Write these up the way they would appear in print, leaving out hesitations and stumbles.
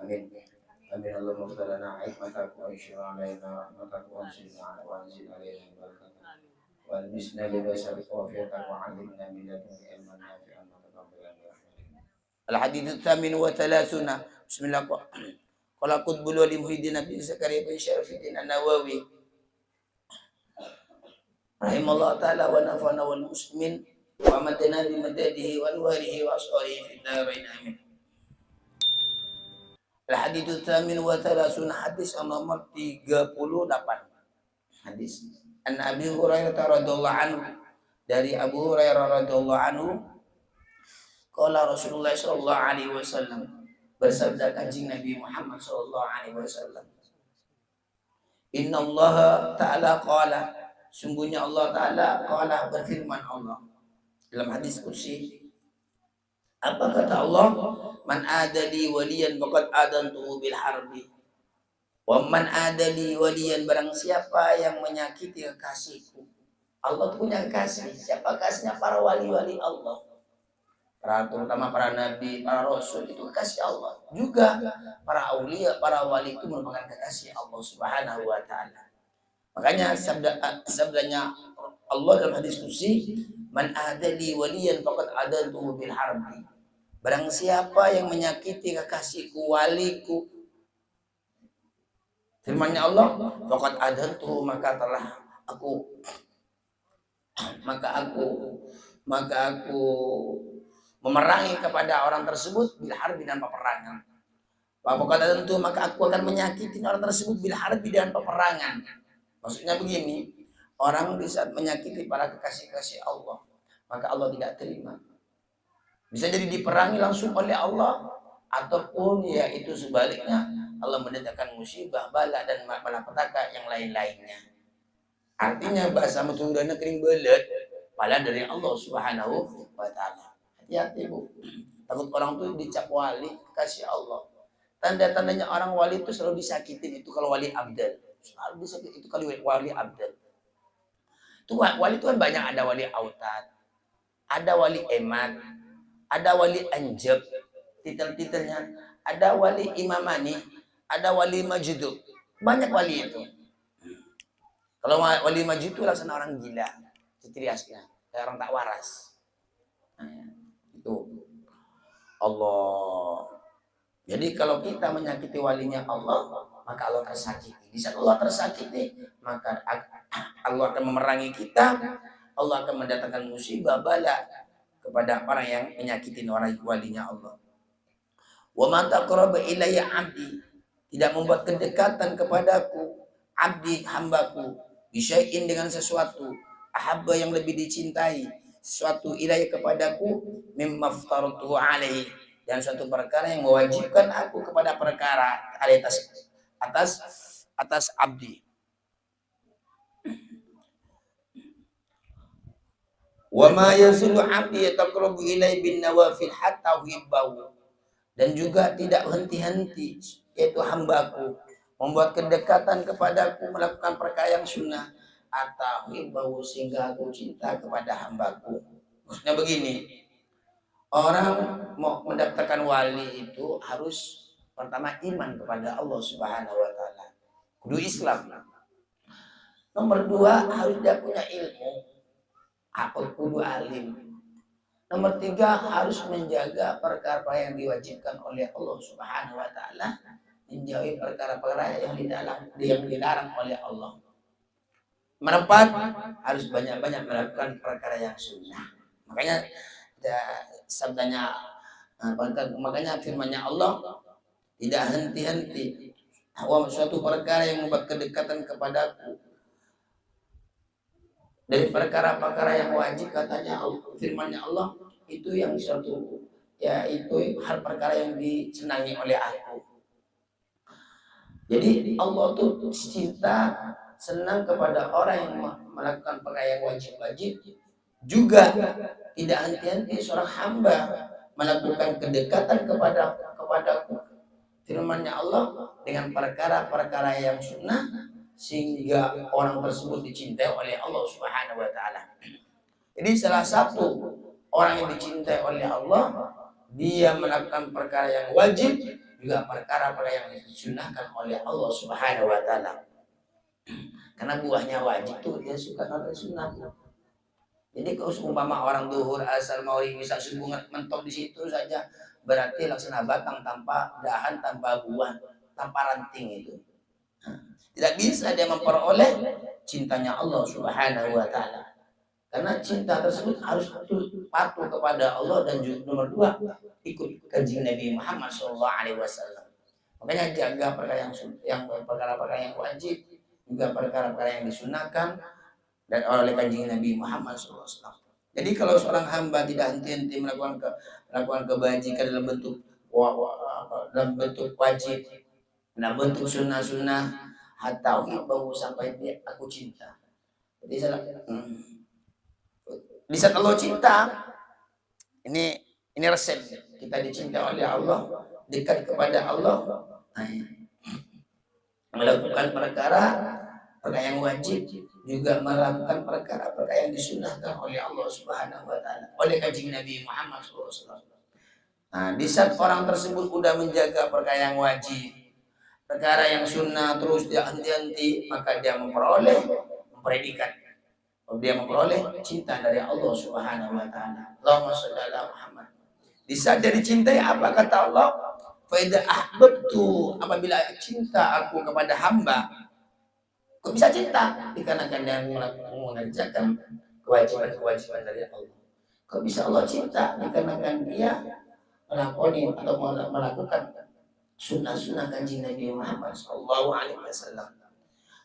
Amin. Amin. Allahumma ighfir lana hikmatak wa anshur alaina rahmatak wa anzil alaina barakatak wa albisna libasarika wa fiatak wa alimna min ladunka ilman nafi'an wa taqabbalan bi rahmatika. Al-hadits tsamin wa thalathuna. Bismillah. Qala qutbul wali Muhyiddin bin Zakaria bin Syarifuddin An-Nawawi rahimallahu taala wa nafa'ana wal muslimin wa madana bi madadihi wa anwarihi wa asarihi fid darain amin. Al-hadits tsamin wa thalathuna, hadis nomor 38. Hadis an Abi Hurairah radhiyallahu anhu, dari Abu Hurairah radhiyallahu anhu, qala Rasulullah sallallahu alaihi wasallam, bersabda kanjeng Nabi Muhammad sallallahu alaihi wasallam, innallaha ta'ala qala, sungguhnya Allah taala qala, berfirman Allah dalam hadis qudsi. Apa kata Allah? Man adali waliyan faqad adantuhu bil harbi. Wa man adali waliyan, barang siapa yang menyakiti kekasihku. Allah tuh punya kekasih. Siapa kekasihnya? Para wali-wali Allah. Terutama para nabi, para rasul, itu kekasih Allah. Juga para aulia, para wali itu merupakan kekasih Allah Subhanahu wa taala. Makanya sabdanya Allah dalam hadis qudsi, man adali waliyan faqad adantuhu bil harbi. Barang siapa yang menyakiti kekasihku, waliku, firman-Nya Allah, faqad adantuhu, maka aku memerangi kepada orang tersebut bil harbi, dan peperangan. Faqad adantuhu, maka aku akan menyakiti orang tersebut bil harbi, dan peperangan. Maksudnya begini, orang di saat menyakiti para kekasih-kasih Allah, maka Allah tidak terima. Bisa jadi diperangi langsung oleh Allah, ataupun ya itu sebaliknya, Allah mendatangkan musibah, bala, dan malapetaka yang lain-lainnya. Artinya bahasa metudana kering belet, pala dari Allah Subhanahu wa taala. Hati-hati Bu, takut orang tuh dicap wali kasih Allah. Tanda-tandanya orang wali itu selalu disakitin, itu kalau wali abdal. Selalu disakitin itu kalau wali abdal. Itu wali itu kan banyak, ada wali autad, ada wali eman, ada wali anjab, titel-titelnya, ada wali imamani, ada wali majdub. Banyak wali itu. Kalau wali majdub itu laksana orang gila, ciri khasnya, kayak orang tak waras. Nah, itu Allah. Jadi kalau kita menyakiti walinya Allah, maka Allah tersakiti. Di saat Allah tersakiti, maka Allah akan memerangi kita. Allah akan mendatangkan musibah, bala kepada orang yang menyakitin orang walinya Allah. Wa man taqarraba ilayya 'abdi, tidak membuat kedekatan kepadaku abdi, hambaku, bisyai'in, dengan sesuatu, ahabba, yang lebih dicintai, sesuatu, ilayya, kepadaku, mimma aftaratuhu alaihi, dan suatu perkara yang mewajibkan aku kepada perkara atas abdi. Wa ma yazulu abdi yataqarrabu ilai bin nawafil hatta uhibbahu, dan juga tidak henti-henti yaitu hambaku membuat kedekatan kepadaku melakukan perkara yang sunnah, atau uhibbahu, sehingga aku cinta kepada hambaku. Maksudnya begini, orang mau mendapatkan wali itu harus pertama iman kepada Allah Subhanahu wa taala, kudu Islam. Nomor 2, harus dia punya ilmu, aku kudu alim. Nomor 3, harus menjaga perkara yang diwajibkan oleh Allah Subhanahu wa taala, menjauhi perkara-perkara yang dilarang oleh Allah. Nomor 4, harus banyak-banyak melakukan perkara yang sunnah. Makanya makanya firman-Nya Allah, tidak henti-henti suatu perkara yang membuat kedekatan kepadaku dari perkara-perkara yang wajib, katanya firman-Nya Allah, itu yang suatu, yaitu hal perkara yang disenangi oleh aku. Jadi Allah tuh cinta, senang kepada orang yang melakukan perkara yang wajib-wajib, juga tidak henti-henti seorang hamba melakukan kedekatan kepadaku, firman-Nya Allah, dengan perkara-perkara yang sunnah, sehingga orang tersebut dicintai oleh Allah Subhanahu wa taala. Jadi salah satu orang yang dicintai oleh Allah, dia melakukan perkara yang wajib, juga perkara-perkara yang disunahkan oleh Allah Subhanahu wa taala. Karena buahnya wajib tuh dia suka kalau sunnah. Jadi kalau umpama orang duhur, asar, maghrib, isya, subuh mentok di situ saja, berarti laksana batang tanpa dahan, tanpa buah, tanpa ranting itu. Tidak bisa dia memperoleh cintanya Allah Subhanahu wa taala. Karena cinta tersebut harus patuh kepada Allah dan juga nomor dua ikut kajian Nabi Muhammad SAW. Makanya jaga perkara yang perkara-perkara yang wajib, juga perkara-perkara yang disunahkan dan oleh kajian Nabi Muhammad SAW. Jadi kalau seorang hamba tidak henti-henti melakukan kebajikan dalam bentuk wajib, dalam bentuk sunnah-sunnah, hatta uhibbahu sampai dia aku cinta. Jadi di saat Allah cinta, ini resep kita dicinta oleh Allah, dekat kepada Allah, melakukan perkara yang wajib, juga melakukan perkara-perkara yang disunahkan oleh Allah Subhanahu wa taala, oleh kajian Nabi Muhammad SAW. Nah, di saat orang tersebut sudah menjaga perkara yang wajib, perkara yang sunnah, terus dia henti-henti, maka dia memperoleh predikat, dia memperoleh cinta dari Allah Subhanahu wa taala. Allahumma shalli ala Muhammad. Di saat dia dicintai, apa kata Allah? Fa idza ahbabtu, apabila cinta aku kepada hamba. Kok bisa cinta? Dikarenakan dia mengerjakan kewajiban-kewajiban dari Allah. Kok bisa Allah cinta? Dikarenakan dia melakoni atau melakukan sunnah-sunnah kanjeng Nabi Muhammad sallallahu alaihi wasallam.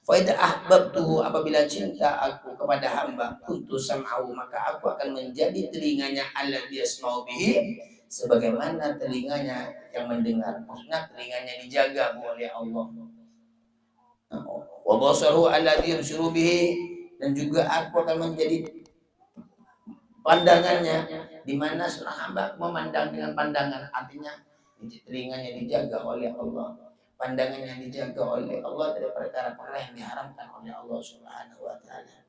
Fa idza ahbabtuhu, apabila cinta aku kepada hamba, kuntu sam'ahu, maka aku akan menjadi telinganya alladzi yasma'u bihi, sebagaimana telinganya yang mendengar. Maksudnya telinganya dijaga oleh Allah. Wa basaruhu alladzi yubsiru bihi, dan juga aku akan menjadi pandangannya, di mana seorang hamba memandang dengan pandangan, artinya telinganya dijaga oleh Allah, pandangannya dijaga oleh Allah dari perkara-perkara yang diharamkan oleh Allah Subhanahu wa taala.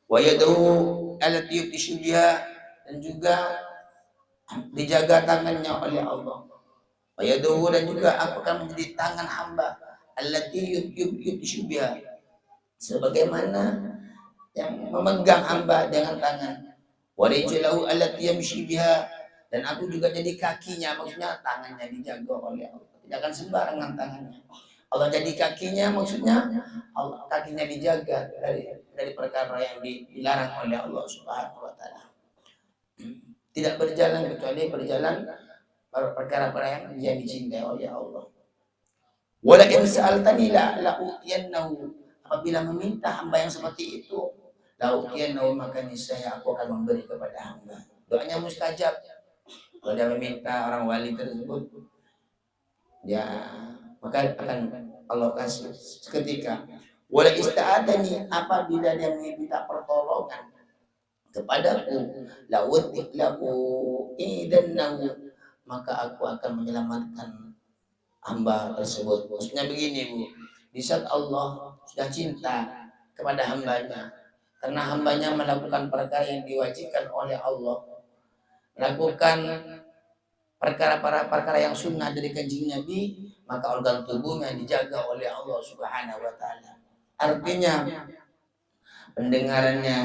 Wa yadahu allati yubtishu biha, dan juga dijaga tangannya oleh Allah. Wa yadahu, dan juga aku akan menjadi tangan hamba allati yubtishu biha, sebagaimana yang memegang hamba dengan tangan. Wa rijlahu allati yamshi biha, dan aku juga jadi kakinya, maksudnya tangannya dijaga oleh Allah, tidak akan sembarangan tangannya. Allah jadi kakinya, maksudnya Allah kakinya dijaga dari perkara yang dilarang oleh Allah Subhanahu wa taala. Tidak berjalan kecuali berjalan perkara-perkara yang dicintai oleh Allah. Wala in sa'altani la utiyannahu, apabila meminta hamba yang seperti itu, la utiyannahu, maka niscaya aku akan memberi kepada hamba. Doanya mustajab. Kalau dia meminta orang wali tersebut, ya maka akan Allah kasih seketika. Wala ista'adani, apabila dia meminta pertolongan kepadaku, la utilahu idannahu, maka aku akan menyelamatkan hamba tersebut. Maksudnya begini, Bu, di saat Allah sudah cinta kepada hambanya, karena hambanya melakukan perkara yang diwajibkan oleh Allah, melakukan perkara yang sunnah dari kanjeng Nabi, maka organ tubuhnya dijaga oleh Allah Subhanahu wa taala. Artinya pendengarannya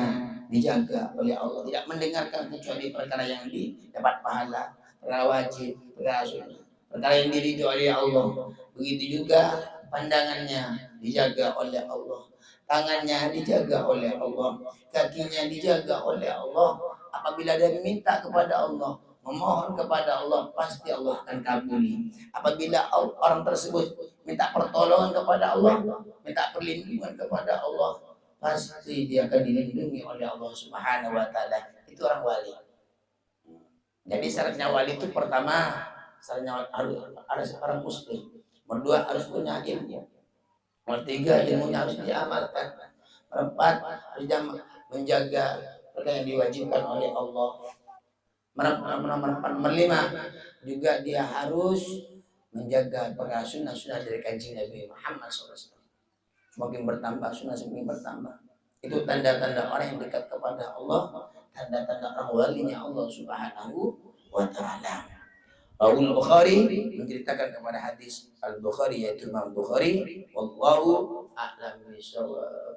dijaga oleh Allah, tidak mendengarkan kecuali perkara yang dapat pahala, perkara wajib, perkara sunnah, perkara yang diridhoi oleh Allah. Begitu juga pandangannya dijaga oleh Allah, tangannya dijaga oleh Allah, kakinya dijaga oleh Allah. Apabila dia meminta kepada Allah, memohon kepada Allah, pasti Allah akan kabuli. Apabila orang tersebut minta pertolongan kepada Allah, minta perlindungan kepada Allah, pasti dia akan dilindungi oleh Allah Subhanahu wa taala. Itu orang wali. Jadi syaratnya wali itu pertama, syaratnya harus orang muslim. Nomor dua, harus punya ilmu. Nomor tiga, ilmunya harus diamalkan. Nomor empat, harus menjaga perkara yang diwajibkan oleh Allah. Nomor lima, juga dia harus menjaga perkara sunnah-sunnah dari kanjeng Nabi Muhammad SAW. Semakin bertambah sunnah, semakin bertambah. Itu tanda-tanda orang yang dekat kepada Allah, tanda-tanda orang walinya Allah Subhanahu wa taala. Rawul Bukhari menceritakan kepada hadis Al Bukhari yaitu Imam Bukhari. Wallahu a'lam bishawab.